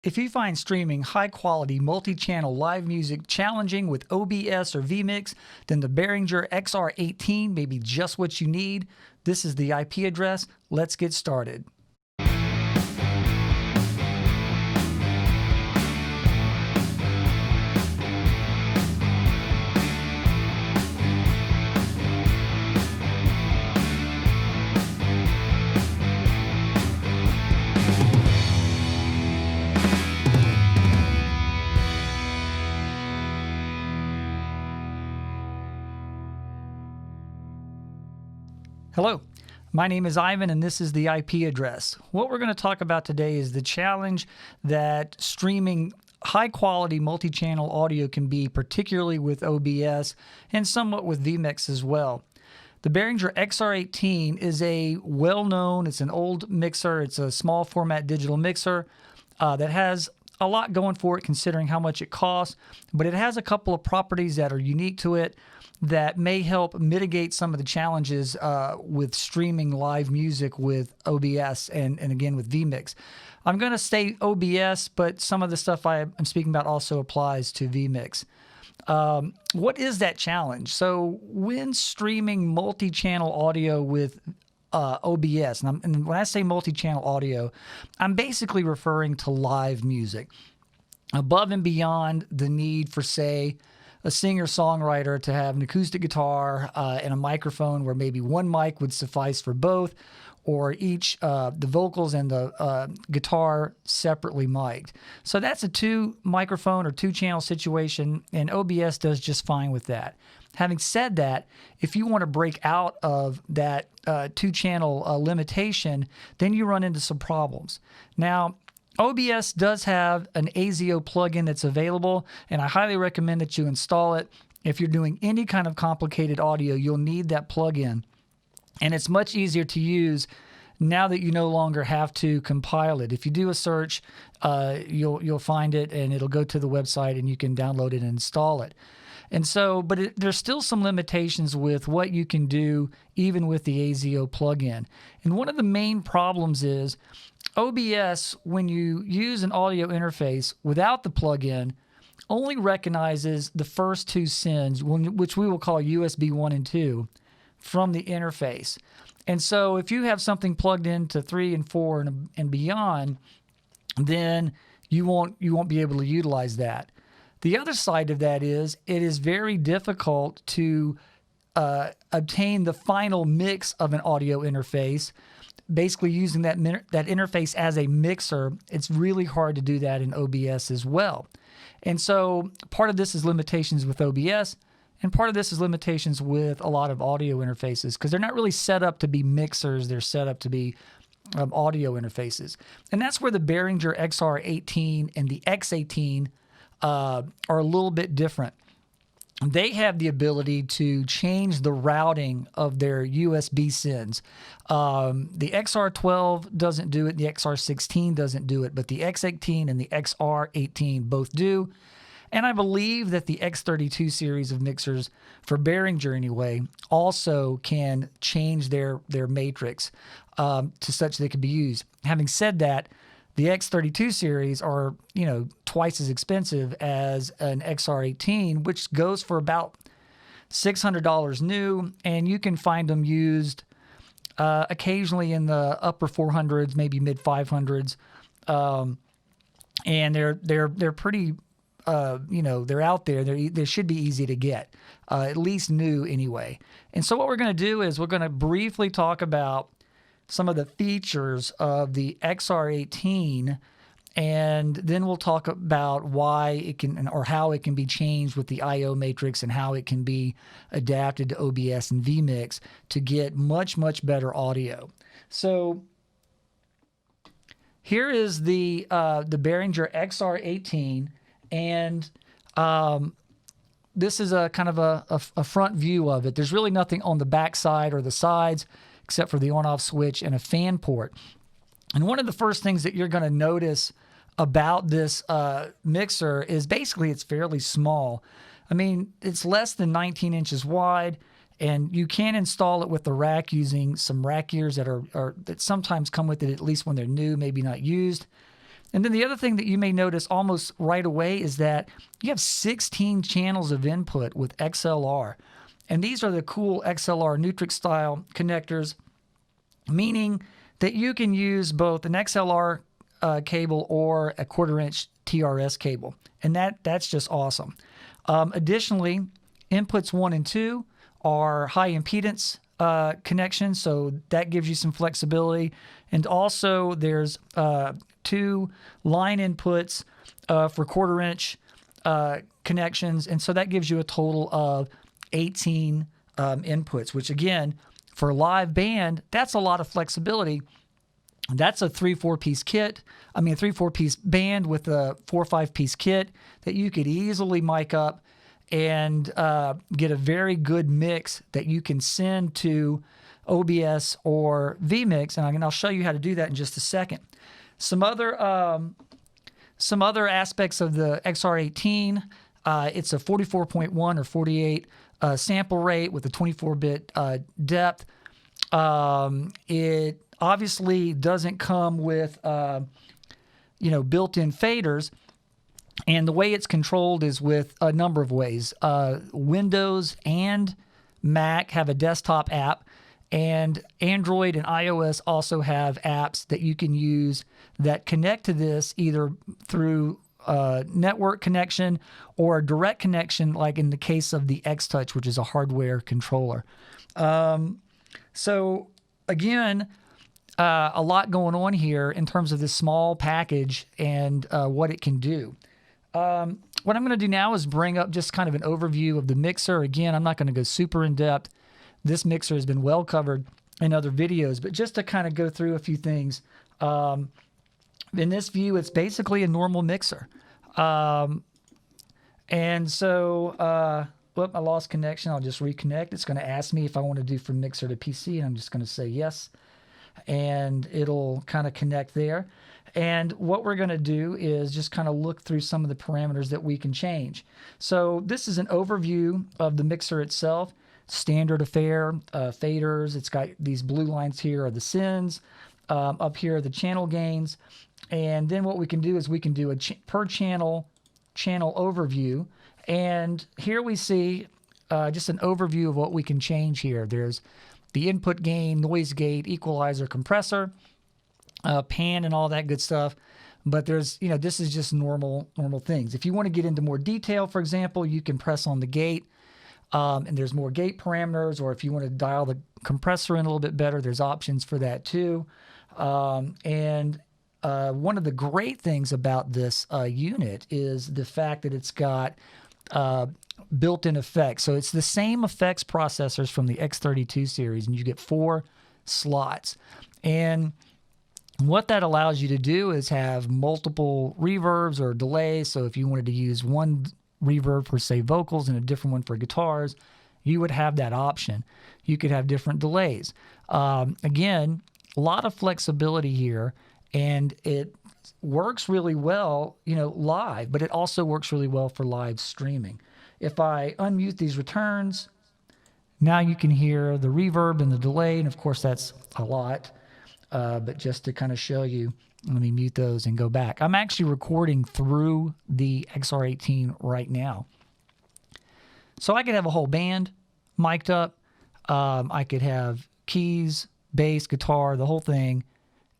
If you find streaming high-quality multi-channel live music challenging with OBS or Vmix, then the Behringer XR18 may be just what you need. This is the IP address. Let's get started. Hello, my name is Ivan and this is the IP address. What we're going to talk about today is the challenge that streaming high-quality multi-channel audio can be, particularly with OBS and somewhat with Vmix as well. The Behringer XR18 is a well-known, it's an old mixer, it's a small format digital mixer that has a lot going for it considering how much it costs, but it has a couple of properties that are unique to it that may help mitigate some of the challenges with streaming live music with OBS and again with Vmix. I'm going to say OBS, but some of the stuff I'm speaking about also applies to Vmix. What is that challenge? So when streaming multi-channel audio with OBS, and when I say multi-channel audio, I'm basically referring to live music. Above and beyond the need for, say, a singer-songwriter to have an acoustic guitar and a microphone where maybe one mic would suffice for both, or each the vocals and the guitar separately mic'd. So that's a two-microphone or two-channel situation, and OBS does just fine with that. Having said that, if you want to break out of that two-channel limitation, then you run into some problems. Now, OBS does have an ASIO plugin that's available, and I highly recommend that you install it. If you're doing any kind of complicated audio, you'll need that plugin. And it's much easier to use now that you no longer have to compile it. If you do a search, you'll find it, and it'll go to the website, and you can download it and install it. And so, but there's still some limitations with what you can do even with the ASIO plugin. And one of the main problems is OBS, when you use an audio interface without the plugin, only recognizes the first two sends, which we will call USB 1 and 2, from the interface. And so if you have something plugged into 3 and 4 and beyond, then you won't be able to utilize that. The other side of that is it is very difficult to obtain the final mix of an audio interface. Basically using that interface as a mixer, it's really hard to do that in OBS as well. And so part of this is limitations with OBS, and part of this is limitations with a lot of audio interfaces because they're not really set up to be mixers, they're set up to be audio interfaces. And that's where the Behringer XR18 and the X18 are a little bit different. They have the ability to change the routing of their USB sends. The XR12 doesn't do it, the XR16 doesn't do it, but the X18 and the XR18 both do. And I believe that the X32 series of mixers, for Behringer anyway, also can change their matrix to such they can be used. Having said that, the X32 series are, twice as expensive as an XR18, which goes for about $600 new, and you can find them used occasionally in the upper 400s, maybe mid 500s, and they're pretty, they're out there. They should be easy to get, at least new anyway. And so what we're going to do is we're going to briefly talk about some of the features of the XR18, and then we'll talk about why it can, or how it can be changed with the I/O matrix and how it can be adapted to OBS and Vmix to get much, much better audio. So here is the Behringer XR18, and this is a kind of a front view of it. There's really nothing on the back side or the sides except for the on-off switch and a fan port. And one of the first things that you're going to notice about this mixer is basically it's fairly small. I mean, it's less than 19 inches wide, and you can install it with the rack using some rack gears that sometimes come with it, at least when they're new, maybe not used. And then the other thing that you may notice almost right away is that you have 16 channels of input with XLR. And these are the cool XLR Nutrix style connectors, meaning that you can use both an XLR cable or a 1/4-inch TRS cable. And that's just awesome. Additionally, inputs 1 and 2 are high impedance connections, so that gives you some flexibility. And also there's 2 line inputs for 1/4-inch connections, and so that gives you a total of 18 inputs, which again, for live band, that's a lot of flexibility. That's a 3-4-piece kit. I mean, a 3-4-piece band with a 4-5-piece kit that you could easily mic up and get a very good mix that you can send to OBS or Vmix, and I'll show you how to do that in just a second. Some other aspects of the XR18. It's a 44.1 or 48 sample rate with a 24-bit depth. It obviously doesn't come with built-in faders, and the way it's controlled is with a number of ways. Windows and Mac have a desktop app, and Android and iOS also have apps that you can use that connect to this either through network connection or a direct connection, like in the case of the X-Touch, which is a hardware controller. So again, a lot going on here in terms of this small package and what it can do. What I'm going to do now is bring up just kind of an overview of the mixer. Again, I'm not going to go super in depth. This mixer has been well covered in other videos, but just to kind of go through a few things. In this view, it's basically a normal mixer. And so, whoop, I lost connection. I'll just reconnect. It's going to ask me if I want to do from mixer to PC, and I'm just going to say yes. And it'll kind of connect there. And what we're going to do is just kind of look through some of the parameters that we can change. So this is an overview of the mixer itself. Standard affair, faders. It's got these blue lines here are the sends. Up here are the channel gains. And then what we can do is we can do a per channel overview. And here we see just an overview of what we can change here. There's the input gain, noise gate, equalizer, compressor, pan, and all that good stuff. But there's, this is just normal things. If you want to get into more detail, for example, you can press on the gate, and there's more gate parameters. Or if you want to dial the compressor in a little bit better, there's options for that too. And one of the great things about this unit is the fact that it's got built-in effects. So it's the same effects processors from the X32 series, and you get 4 slots. And what that allows you to do is have multiple reverbs or delays. So if you wanted to use one reverb for, say, vocals and a different one for guitars, you would have that option. You could have different delays. Again, a lot of flexibility here, and it works really well, live, but it also works really well for live streaming. If I unmute these returns, now you can hear the reverb and the delay, and of course that's a lot, but just to kind of show you, let me mute those and go back. I'm actually recording through the XR18 right now. So I could have a whole band mic'd up. I could have keys, bass, guitar, the whole thing.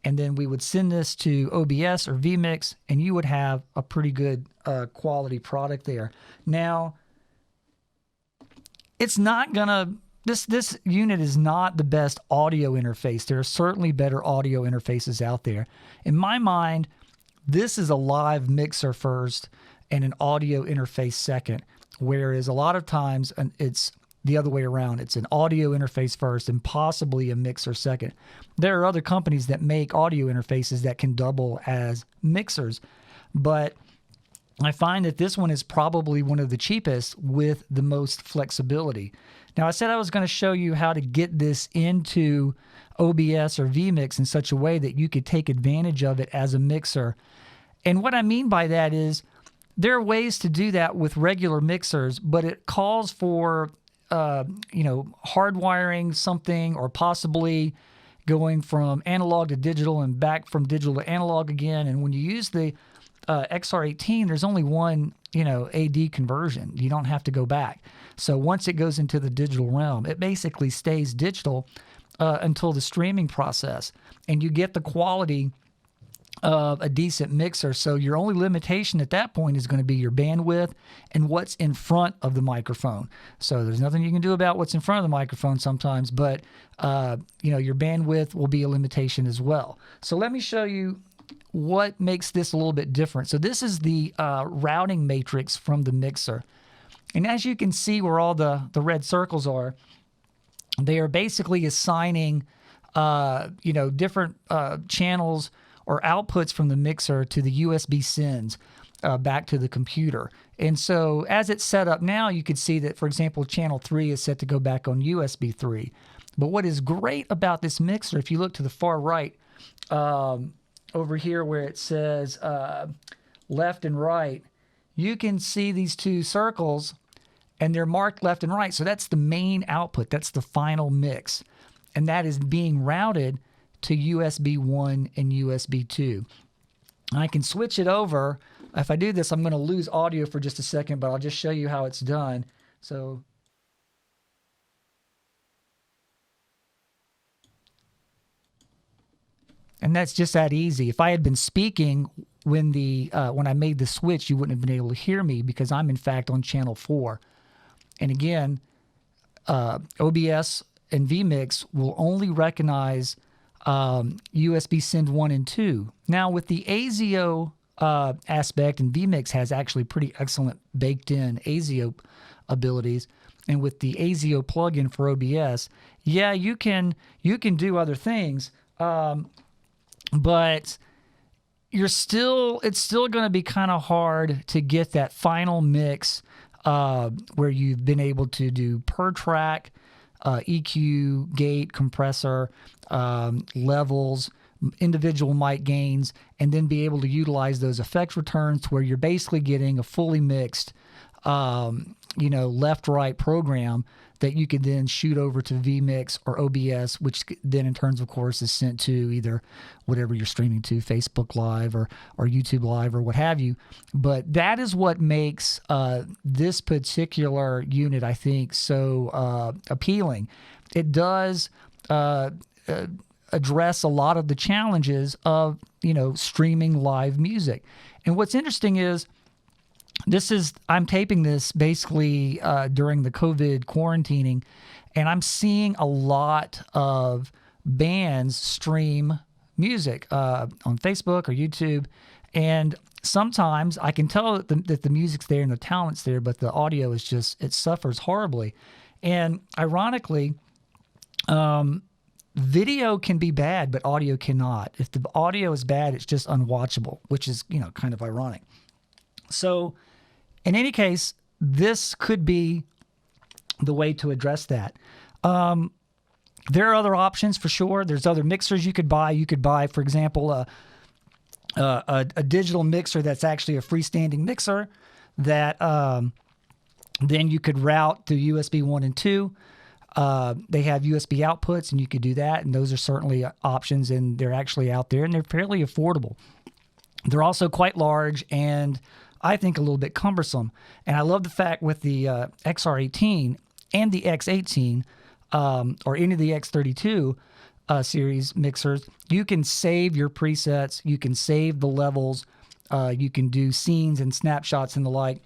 And then we would send this to OBS or Vmix, and you would have a pretty good quality product there. Now, it's not gonna, this unit is not the best audio interface. There are certainly better audio interfaces out there. In my mind, this is a live mixer first and an audio interface second, whereas a lot of times it's the other way around. It's an audio interface first and possibly a mixer second. There are other companies that make audio interfaces that can double as mixers, but I find that this one is probably one of the cheapest with the most flexibility. Now, I said I was going to show you how to get this into OBS or Vmix in such a way that you could take advantage of it as a mixer. And what I mean by that is there are ways to do that with regular mixers, but it calls for hardwiring something, or possibly, going from analog to digital and back from digital to analog again. And when you use the XR18, there's only one, AD conversion. You don't have to go back. So once it goes into the digital realm, it basically stays digital until the streaming process, and you get the quality of a decent mixer. So your only limitation at that point is going to be your bandwidth and what's in front of the microphone. So there's nothing you can do about what's in front of the microphone sometimes, but your bandwidth will be a limitation as well. So let me show you what makes this a little bit different. So this is the routing matrix from the mixer. And as you can see where all the red circles are, they are basically assigning different channels or outputs from the mixer to the USB sends back to the computer. And so as it's set up now, you can see that, for example, channel 3 is set to go back on USB 3. But what is great about this mixer, if you look to the far right, over here where it says left and right, you can see these two circles, and they're marked left and right. So that's the main output. That's the final mix. And that is being routed to USB 1 and USB 2. I can switch it over. If I do this, I'm going to lose audio for just a second, but I'll just show you how it's done. So and that's just that easy. If I had been speaking when I made the switch, you wouldn't have been able to hear me because I'm in fact on channel 4. And again, OBS and Vmix will only recognize USB send 1 and 2. Now with the ASIO aspect, and Vmix has actually pretty excellent baked-in ASIO abilities, and with the ASIO plugin for OBS, yeah, you can do other things, but it's still going to be kind of hard to get that final mix where you've been able to do per track, EQ, gate, compressor, levels, individual mic gains, and then be able to utilize those effects returns where you're basically getting a fully mixed, left-right program that you can then shoot over to Vmix or OBS, which then in turns, of course, is sent to either whatever you're streaming to, Facebook Live or YouTube Live or what have you. But that is what makes this particular unit, I think, so appealing. It does address a lot of the challenges of, streaming live music. And what's interesting is, I'm taping this basically during the COVID quarantining, and I'm seeing a lot of bands stream music on Facebook or YouTube, and sometimes I can tell that the music's there and the talent's there, but the audio is it suffers horribly. And ironically, video can be bad, but audio cannot. If the audio is bad, it's just unwatchable, which is, kind of ironic. So in any case, this could be the way to address that. There are other options for sure. There's other mixers you could buy. You could buy, for example, a digital mixer that's actually a freestanding mixer that then you could route to USB 1 and 2. They have USB outputs, and you could do that, and those are certainly options, and they're actually out there, and they're fairly affordable. They're also quite large and I think a little bit cumbersome. And I love the fact with the XR18 and the X18 or any of the X32 series mixers, you can save your presets, you can save the levels, you can do scenes and snapshots and the like,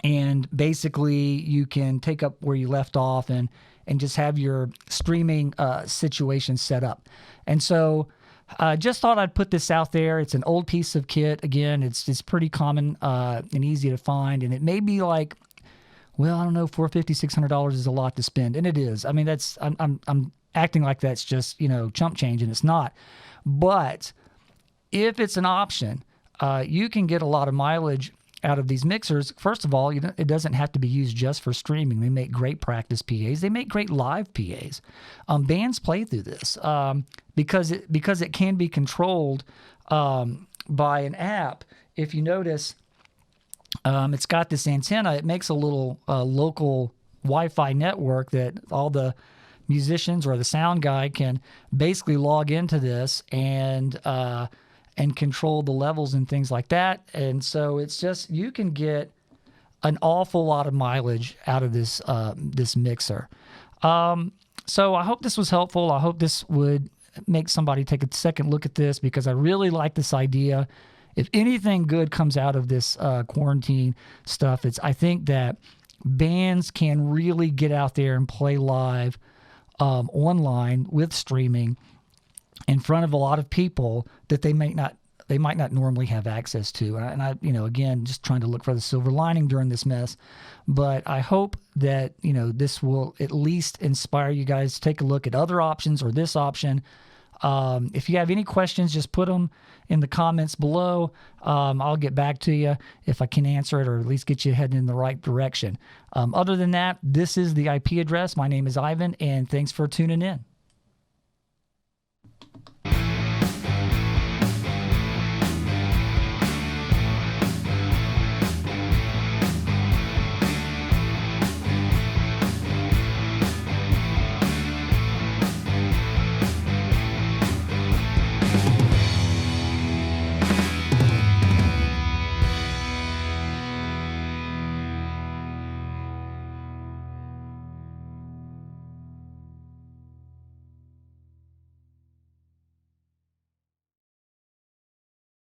and basically you can take up where you left off and just have your streaming situation set up. And so just thought I'd put this out there. It's an old piece of kit. Again, it's pretty common and easy to find, and it may be like, well, I don't know, $450, $600 is a lot to spend, and it is. I mean, I'm acting like that's just chump change, and it's not. But if it's an option, you can get a lot of mileage out of these mixers. First of all, it doesn't have to be used just for streaming. They make great practice PAs. They make great live PAs. Bands play through this because it can be controlled by an app. If you notice, it's got this antenna. It makes a little local Wi-Fi network that all the musicians or the sound guy can basically log into this and control the levels and things like that. And so it's just, you can get an awful lot of mileage out of this this mixer. So I hope this was helpful. I hope this would make somebody take a second look at this, because I really like this idea. If anything good comes out of this quarantine stuff, I think that bands can really get out there and play live online with streaming in front of a lot of people that they might not normally have access to. And I again, just trying to look for the silver lining during this mess. But I hope that, this will at least inspire you guys to take a look at other options or this option. If you have any questions, just put them in the comments below. I'll get back to you if I can answer it, or at least get you heading in the right direction. Other than that, this is the IP address. My name is Ivan, and thanks for tuning in.